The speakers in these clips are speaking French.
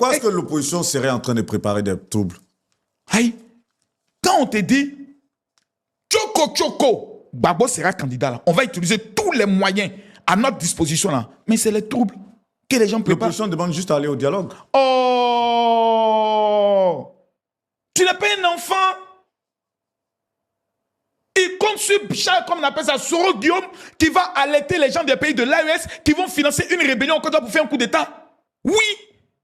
Pourquoi est-ce que l'opposition serait en train de préparer des troubles? Aïe, quand on te dit Tchoko, Gbagbo sera candidat là, on va utiliser tous les moyens à notre disposition là, mais c'est les troubles que les gens préparent. L'opposition demande juste à aller au dialogue. Oh, tu n'es pas un enfant. Il compte sur Bichard, comme on appelle ça, Soro Guillaume, qui va alerter les gens des pays de l'AES qui vont financer une rébellion au Côte d'Ivoire pour faire un coup d'État. Oui,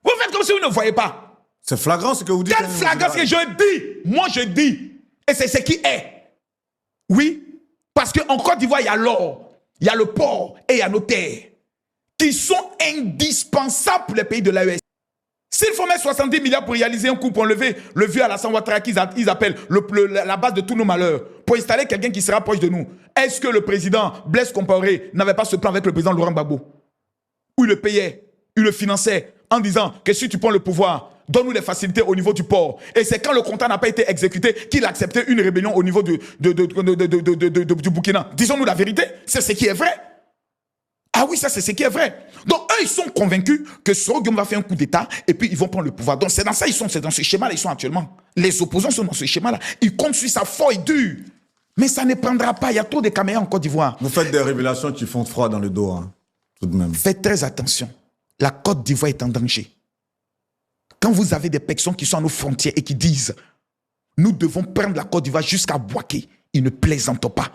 vous faites comme si vous ne voyez pas. C'est flagrant ce que vous dites. Quel flagrant ce que je dis? Moi je dis. Et c'est ce qui est. Oui, parce qu'en Côte d'Ivoire, il y a l'or, il y a le port et il y a nos terres qui sont indispensables pour les pays de l'AES. S'il faut mettre 70 milliards pour réaliser un coup, pour enlever le vieux Alassane Ouattara qu'ils appellent la base de tous nos malheurs, pour installer quelqu'un qui sera proche de nous, est-ce que le président Blaise Compaoré n'avait pas ce plan avec le président Laurent Gbagbo? Où il le payait, il le finançait en disant que si tu prends le pouvoir, donne-nous des facilités au niveau du port. Et c'est quand le contrat n'a pas été exécuté qu'il acceptait une rébellion au niveau du Burkina. Disons-nous la vérité, c'est ce qui est vrai. Ah oui, ça c'est ce qui est vrai. Donc eux, ils sont convaincus que Soro Guillaume va faire un coup d'État et puis ils vont prendre le pouvoir. Donc c'est dans ça, c'est dans ce schéma-là, ils sont actuellement. Les opposants sont dans ce schéma-là. Ils comptent sur sa foi et dure. Mais ça ne prendra pas, il y a trop de caméras en Côte d'Ivoire. Vous faites des révélations qui font froid dans le dos, hein, tout de même. Faites très attention. La Côte d'Ivoire est en danger. Quand vous avez des personnes qui sont à nos frontières et qui disent « Nous devons prendre la Côte d'Ivoire jusqu'à Bouaké », ils ne plaisantent pas.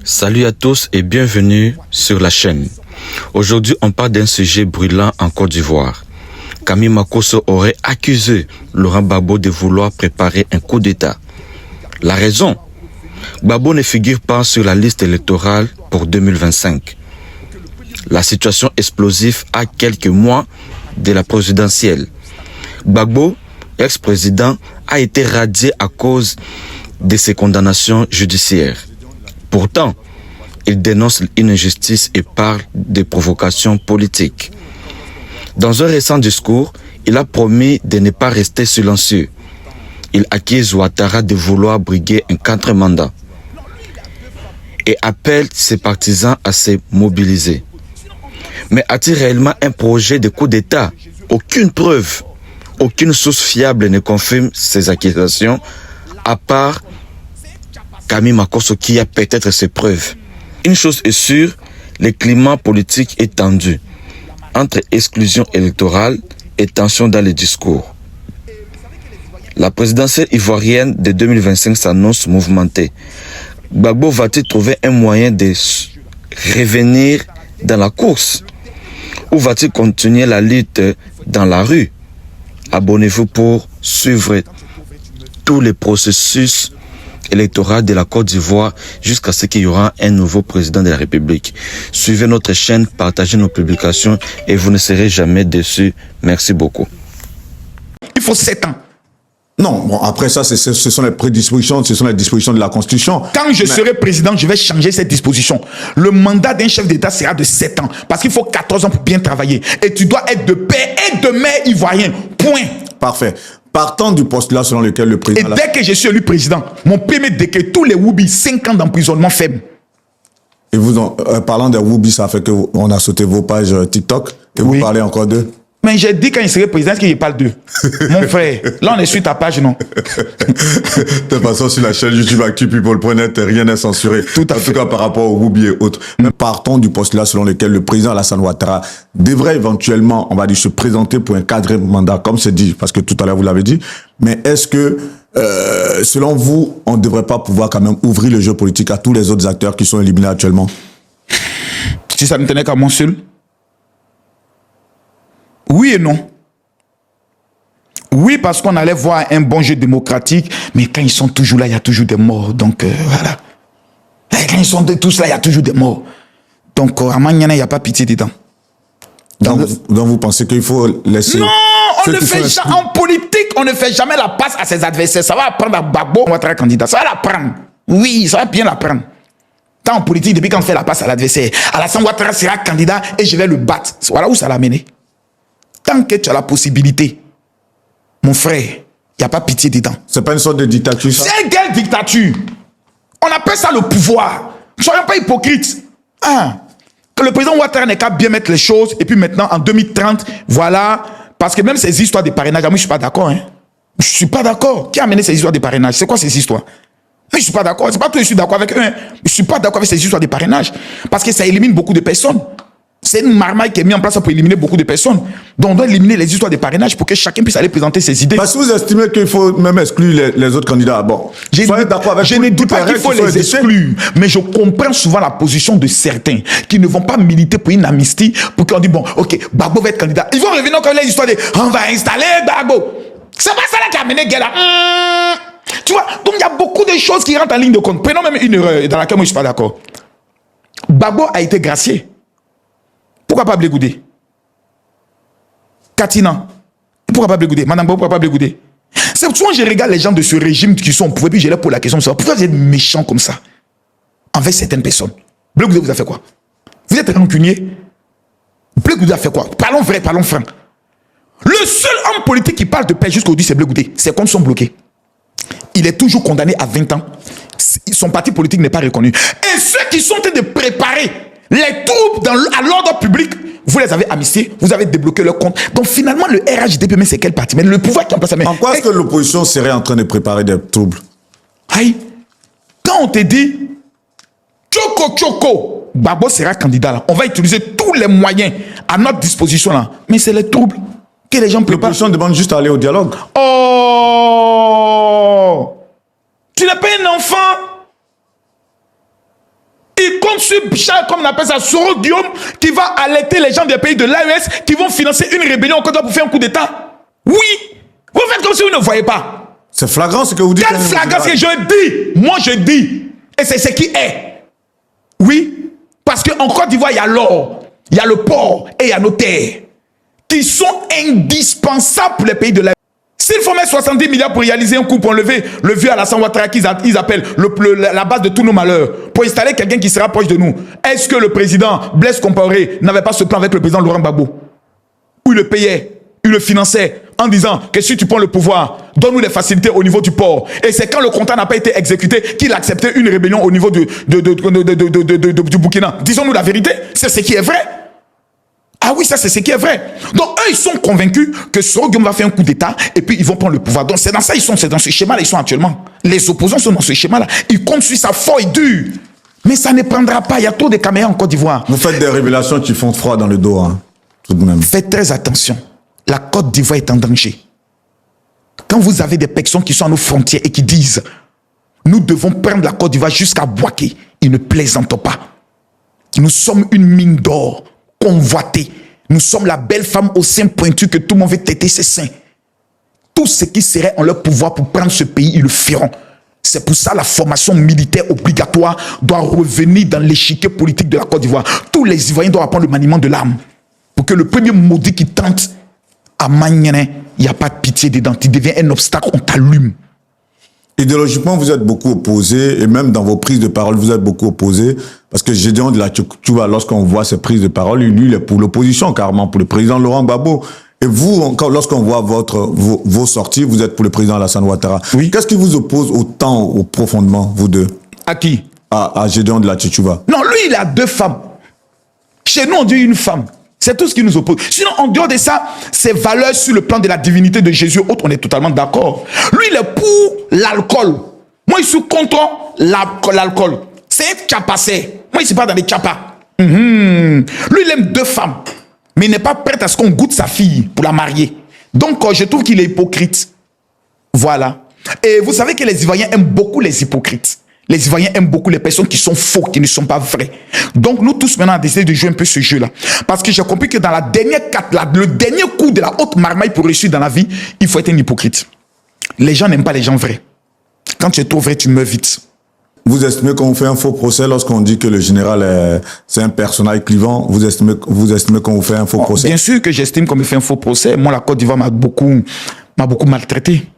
Salut à tous et bienvenue sur la chaîne. Aujourd'hui, on parle d'un sujet brûlant en Côte d'Ivoire. Camille Makosso aurait accusé Laurent Gbagbo de vouloir préparer un coup d'État. La raison? Gbagbo ne figure pas sur la liste électorale pour 2025. La situation explosive à quelques mois de la présidentielle. Gbagbo, ex-président, a été radié à cause de ses condamnations judiciaires. Pourtant, il dénonce une injustice et parle de provocations politiques. Dans un récent discours, il a promis de ne pas rester silencieux. Il accuse Ouattara de vouloir briguer un 4 mandat et appelle ses partisans à se mobiliser. Mais a-t-il réellement un projet de coup d'État? Aucune preuve, aucune source fiable ne confirme ces accusations, à part Camille Makosso qui a peut-être ses preuves. Une chose est sûre, le climat politique est tendu, entre exclusion électorale et tension dans les discours. La présidentielle ivoirienne de 2025 s'annonce mouvementée. Gbagbo va-t-il trouver un moyen de revenir dans la course? Ou va-t-il continuer la lutte dans la rue? Abonnez-vous pour suivre tous les processus électoraux de la Côte d'Ivoire jusqu'à ce qu'il y aura un nouveau président de la République. Suivez notre chaîne, partagez nos publications et vous ne serez jamais déçus. Merci beaucoup. Il faut 7 ans. Non, bon, après ça, ce sont les prédispositions, ce sont les dispositions de la Constitution. Quand je serai président, je vais changer cette disposition. Le mandat d'un chef d'État sera de 7 ans. Parce qu'il faut 14 ans pour bien travailler. Et tu dois être de père et de mère ivoirien. Point. Parfait. Partant du postulat selon lequel le président... Et dès que je suis élu président, mon premier décret, tous les Woubi, 5 ans d'emprisonnement ferme. Et vous, parlant des Woubi, ça fait qu'on a sauté vos pages TikTok et Oui. vous parlez encore d'eux. Mais j'ai dit quand il serait président, est-ce qu'il parle d'eux? Mon frère, là on est sur ta page, non? De toute façon, sur la chaîne YouTube ActuPeople.net, rien n'est censuré. Tout à fait. En tout cas, par rapport aux Woubi et autres. Mais partons du postulat selon lequel le président Alassane Ouattara devrait éventuellement, on va dire, se présenter pour un cadre mandat, comme c'est dit, parce que tout à l'heure vous l'avez dit. Mais est-ce que, selon vous, on ne devrait pas pouvoir quand même ouvrir le jeu politique à tous les autres acteurs qui sont éliminés actuellement? Si ça ne tenait qu'à moi seul? Oui et non. Oui, parce qu'on allait voir un bon jeu démocratique, mais quand ils sont toujours là, il y a toujours des morts. Donc, voilà. Et quand ils sont tous là, il y a toujours des morts. Donc, à Maniana, il n'y a pas pitié dedans. Donc vous pensez qu'il faut laisser... Non, on ne fait jamais, en politique, on ne fait jamais la passe à ses adversaires. Ça va apprendre à Gbagbo, on va être candidat. Ça va l'apprendre. Oui, ça va bien l'apprendre. Tant en politique, depuis qu'on fait la passe à l'adversaire, Alassane Ouattara sera candidat et je vais le battre. Voilà où ça l'a mené. Tant que tu as la possibilité, mon frère, il n'y a pas pitié dedans. C'est pas une sorte de dictature, ça? C'est quelle dictature? On appelle ça le pouvoir. Ne soyons pas hypocrites. Hein? Que le président Ouattara n'est qu'à bien mettre les choses et puis maintenant, en 2030, voilà, Parce que même ces histoires de parrainage, moi je ne suis pas d'accord. Hein. Je ne suis pas d'accord. Qui a amené ces histoires de parrainage? C'est quoi ces histoires? Mais je ne suis pas d'accord. C'est pas tout, je suis d'accord avec eux. Hein. Je ne suis pas d'accord avec ces histoires de parrainage. Parce que ça élimine beaucoup de personnes. C'est une marmaille qui est mise en place pour éliminer beaucoup de personnes. Donc on doit éliminer les histoires de parrainage pour que chacun puisse aller présenter ses idées. Parce que vous estimez qu'il faut même exclure les autres candidats. Bon, je ne dis pas qu'il faut les exclure, mais je comprends souvent la position de certains qui ne vont pas militer pour une amnistie, pour qu'on dise, bon, ok, Gbagbo va être candidat. Ils vont revenir comme les histoires de, on va installer Gbagbo. C'est pas ça là qui a mené guerre là. Tu vois, donc il y a beaucoup de choses qui rentrent en ligne de compte. Prenons même une erreur dans laquelle moi je ne suis pas d'accord. Gbagbo a été gracié. Pourquoi pas Blé Goudé? Katina, pourquoi pas Blé Goudé? Madame Gbagbo, pourquoi pas Blé Goudé? C'est souvent je regarde les gens de ce régime qui sont au pouvoir, puis je leur pose la question, pourquoi vous êtes méchants comme ça envers certaines personnes? Blé Goudé vous a fait quoi? Vous êtes rancunier? Blé Goudé a fait quoi? Parlons vrai, parlons franc. Le seul homme politique qui parle de paix jusqu'aujourd'hui, c'est Blé Goudé. Ses comptes sont bloqués. Il est toujours condamné à 20 ans. Son parti politique n'est pas reconnu. Et ceux qui sont en train de préparer les troupes à l'ordre public, vous les avez amnistiés, vous avez débloqué leur compte. Donc finalement, le RHDP, mais c'est quel parti? Mais le pouvoir qui en place. En quoi est-ce que l'opposition serait en train de préparer des troubles? Aïe, quand on te dit Tchoko, Gbagbo sera candidat là, on va utiliser tous les moyens à notre disposition là. Mais c'est les troubles que les gens préparent. L'opposition demande juste à aller au dialogue. Oh, tu n'es pas un enfant. Il compte sur Charles, comme on appelle ça, Soro Guillaume, qui va alerter les gens des pays de l'AES qui vont financer une rébellion au Côte d'Ivoire pour faire un coup d'État. Oui, vous faites comme si vous ne voyez pas. C'est flagrant ce que vous dites. Quel flagrant ce que je dis? Moi je dis, et c'est ce qui est. Oui, parce qu'en Côte d'Ivoire, il y a l'or, il y a le port et il y a nos terres qui sont indispensables pour les pays de l'AES. S'il faut mettre 70 milliards pour réaliser un coup pour enlever le vieux Alassane Ouattara qu'ils appellent la base de tous nos malheurs, pour installer quelqu'un qui sera proche de nous, est-ce que le président Blaise Compaoré n'avait pas ce plan avec le président Laurent Gbagbo? Où il le payait, il le finançait en disant que si tu prends le pouvoir, donne-nous des facilités au niveau du port. Et c'est quand le contrat n'a pas été exécuté qu'il acceptait une rébellion au niveau du Burkina. Disons-nous la vérité, c'est ce qui est vrai. Ah oui, ça c'est ce qui est vrai. Donc eux, ils sont convaincus que Soro Guillaume va faire un coup d'État et puis ils vont prendre le pouvoir. Donc c'est dans ça, c'est dans ce schéma-là, ils sont actuellement. Les opposants sont dans ce schéma-là. Ils comptent sur sa feuille dure. Mais ça ne prendra pas, il y a trop de caméras en Côte d'Ivoire. Vous faites des révélations qui font froid dans le dos, hein, tout de même. Faites très attention. La Côte d'Ivoire est en danger. Quand vous avez des personnes qui sont à nos frontières et qui disent « Nous devons prendre la Côte d'Ivoire jusqu'à Bouaké », ils ne plaisantent pas. Nous sommes une mine d'or. Convoité. Nous sommes la belle femme au sein pointu que tout le monde veut têter ses seins. Tout ce qui serait en leur pouvoir pour prendre ce pays, ils le feront. C'est pour ça la formation militaire obligatoire doit revenir dans l'échiquier politique de la Côte d'Ivoire. Tous les Ivoiriens doivent apprendre le maniement de l'arme. Pour que le premier maudit qui tente à Magnéné, il n'y a pas de pitié dedans. Il devient un obstacle, on t'allume. Idéologiquement, vous êtes beaucoup opposé, et même dans vos prises de parole, vous êtes beaucoup opposé, parce que Gédéon de la Tchouva, lorsqu'on voit ses prises de parole, lui, il est pour l'opposition, carrément, pour le président Laurent Gbagbo. Et vous, lorsqu'on voit vos sorties, vous êtes pour le président Alassane Ouattara. Oui. Qu'est-ce qui vous oppose autant, profondément, vous deux? À qui? À Gédéon de la Tchouva. Non, lui, il a 2 femmes. Chez nous, on dit une femme. C'est tout ce qui nous oppose. Sinon, en dehors de ça, ses valeurs sur le plan de la divinité de Jésus, autres, on est totalement d'accord. Lui, il est pour l'alcool. Moi, je suis contre l'alcool. C'est un tchapassé. Moi, je ne suis pas dans les tchapas. Lui, il aime 2 femmes. Mais il n'est pas prêt à ce qu'on goûte sa fille pour la marier. Donc, je trouve qu'il est hypocrite. Voilà. Et vous savez que les Ivoiriens aiment beaucoup les hypocrites. Les Ivoiriens aiment beaucoup les personnes qui sont faux, qui ne sont pas vraies. Donc nous tous maintenant on a décidé de jouer un peu ce jeu-là. Parce que j'ai compris que dans la dernière carte, le dernier coup de la haute marmaille pour réussir dans la vie, il faut être un hypocrite. Les gens n'aiment pas les gens vrais. Quand tu es trop vrai, tu meurs vite. Vous estimez qu'on fait un faux procès lorsqu'on dit que le général c'est un personnage clivant? Vous estimez qu'on vous fait un faux procès? Bien sûr que j'estime qu'on me fait un faux procès. Moi, la Côte d'Ivoire m'a beaucoup maltraité.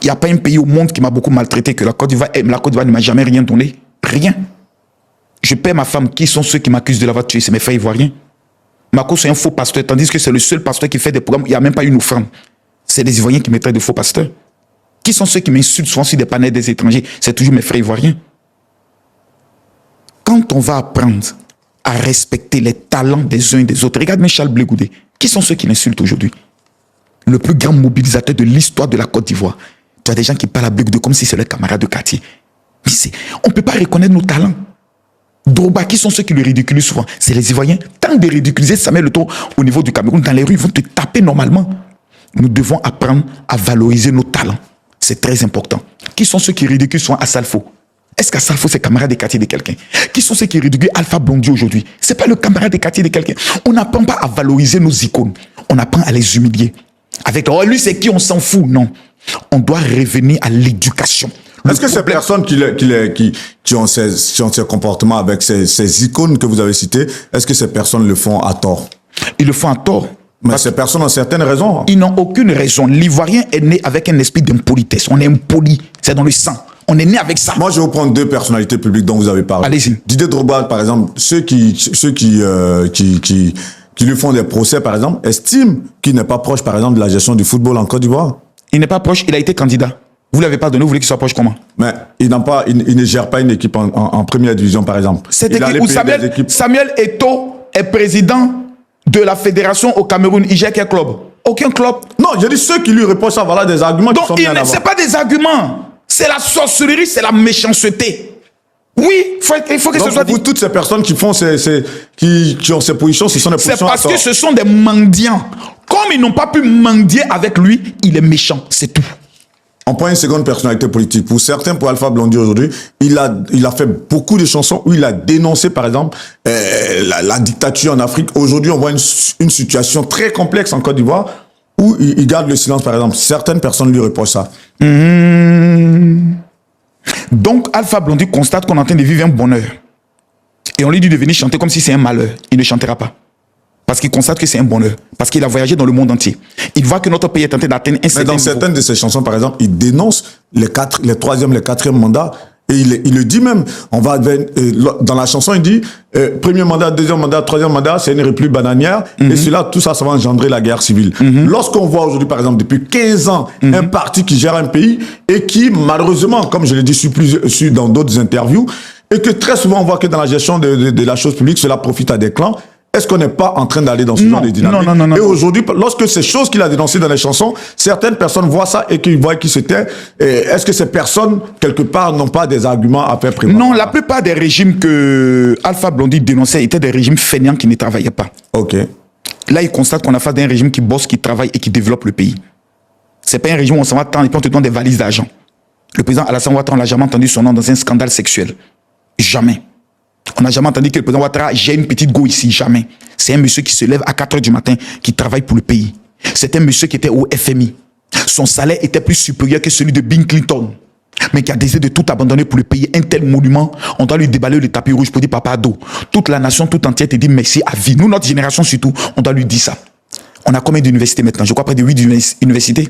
Il n'y a pas un pays au monde qui m'a beaucoup maltraité que la Côte d'Ivoire. La Côte d'Ivoire ne m'a jamais rien donné. Rien. Je perds ma femme. Qui sont ceux qui m'accusent de l'avoir tué? C'est mes frères ivoiriens. Marco, c'est un faux pasteur, tandis que c'est le seul pasteur qui fait des programmes. Il n'y a même pas une offrande. C'est les Ivoiriens qui me traitent de faux pasteurs. Qui sont ceux qui m'insultent souvent sur des panels des étrangers? C'est toujours mes frères ivoiriens. Quand on va apprendre à respecter les talents des uns et des autres, regarde Charles Blé Goudé. Qui sont ceux qui l'insultent aujourd'hui? Le plus grand mobilisateur de l'histoire de la Côte d'Ivoire. Tu as des gens qui parlent à Bleu comme si c'est leur camarade de quartier. Mais on ne peut pas reconnaître nos talents. Drogba, qui sont ceux qui le ridiculisent souvent? C'est les Ivoiriens. Tant de ridiculiser Samuel Eto'o au niveau du Cameroun, dans les rues, ils vont te taper normalement. Nous devons apprendre à valoriser nos talents. C'est très important. Qui sont ceux qui ridiculisent souvent Assalfo? Est-ce qu'Assalfo, c'est camarade de quartier de quelqu'un? Qui sont ceux qui ridiculisent Alpha Blondy aujourd'hui? Ce n'est pas le camarade de quartier de quelqu'un. On n'apprend pas à valoriser nos icônes. On apprend à les humilier. Avec oh, lui, c'est qui? On s'en fout. Non. On doit revenir à l'éducation. Est-ce que ces personnes qui ont ces comportements avec ces icônes que vous avez citées, est-ce que ces personnes le font à tort? Ils le font à tort. Mais ces personnes ont certaines raisons. Ils n'ont aucune raison. L'Ivoirien est né avec un esprit d'impolitesse. On est impoli. C'est dans le sang. On est né avec ça. Moi, je vais vous prendre deux personnalités publiques dont vous avez parlé. Allez-y. Didier Drogba, par exemple, ceux qui lui font des procès, par exemple, estiment qu'il n'est pas proche, par exemple, de la gestion du football en Côte d'Ivoire. Il n'est pas proche. Il a été candidat. Vous ne l'avez pas donné. Vous voulez qu'il soit proche comment? Mais il ne gère pas une équipe en première division, par exemple. Cette équipe où Samuel Eto'o est président de la fédération au Cameroun, il gère quel club? Aucun club. Non, je dis ceux qui lui reprochent ça, voilà des arguments qui sont bien avant. Donc, ce n'est pas des arguments. C'est la sorcellerie, c'est la méchanceté. Oui, il faut que ce soit dit. Toutes ces personnes qui font qui ont ces positions, ce sont des positions. C'est parce que ce sont des mendiants. Comme ils n'ont pas pu mendier avec lui, il est méchant, c'est tout. On prend une seconde personnalité politique. Pour certains, pour Alpha Blondy aujourd'hui, il a fait beaucoup de chansons où il a dénoncé, par exemple, la dictature en Afrique. Aujourd'hui, on voit une situation très complexe en Côte d'Ivoire où il garde le silence, par exemple. Certaines personnes lui reprochent ça. Donc, Alpha Blondy constate qu'on est en train de vivre un bonheur. Et on lui dit de venir chanter comme si c'est un malheur. Il ne chantera pas. Parce qu'il constate que c'est un bonheur. Parce qu'il a voyagé dans le monde entier. Il voit que notre pays est en train d'atteindre un certain niveau. Mais dans certaines de ses chansons, par exemple, il dénonce les troisième, les quatrième mandats. Et il le dit même. Dans la chanson, il dit premier mandat, deuxième mandat, troisième mandat, c'est une république bananière. Et cela, tout ça, ça va engendrer la guerre civile. Lorsqu'on voit aujourd'hui, par exemple, depuis 15 ans, un parti qui gère un pays et qui, malheureusement, comme je l'ai dit dans d'autres interviews, et que très souvent, on voit que dans la gestion de la chose publique, cela profite à des clans. Est-ce qu'on n'est pas en train d'aller dans ce genre de dynamique? Non. Et aujourd'hui, lorsque ces choses qu'il a dénoncées dans les chansons, certaines personnes voient ça et qu'ils voient qui c'était. Est-ce que ces personnes, quelque part, n'ont pas des arguments à faire prévaloir? Non, la plupart des régimes que Alpha Blondy dénonçait étaient des régimes fainéants qui ne travaillaient pas. Ok. Là, il constate qu'on a face à un régime qui bosse, qui travaille et qui développe le pays. C'est pas un régime où on s'en va tant et puis on te donne des valises d'argent. Le président Alassane Ouattara, on n'a jamais entendu son nom dans un scandale sexuel. Jamais. On n'a jamais entendu que le président Ouattara j'ai une petite go ici, jamais. C'est un monsieur qui se lève à 4 h du matin, qui travaille pour le pays. C'est un monsieur qui était au FMI. Son salaire était plus supérieur que celui de Bill Clinton, mais qui a décidé de tout abandonner pour le pays. Un tel monument, on doit lui déballer le tapis rouge pour dire papa ado. Toute la nation tout entière te dit merci à vie. Nous, notre génération surtout, on doit lui dire ça. On a combien d'universités maintenant? Je crois près de 8 universités.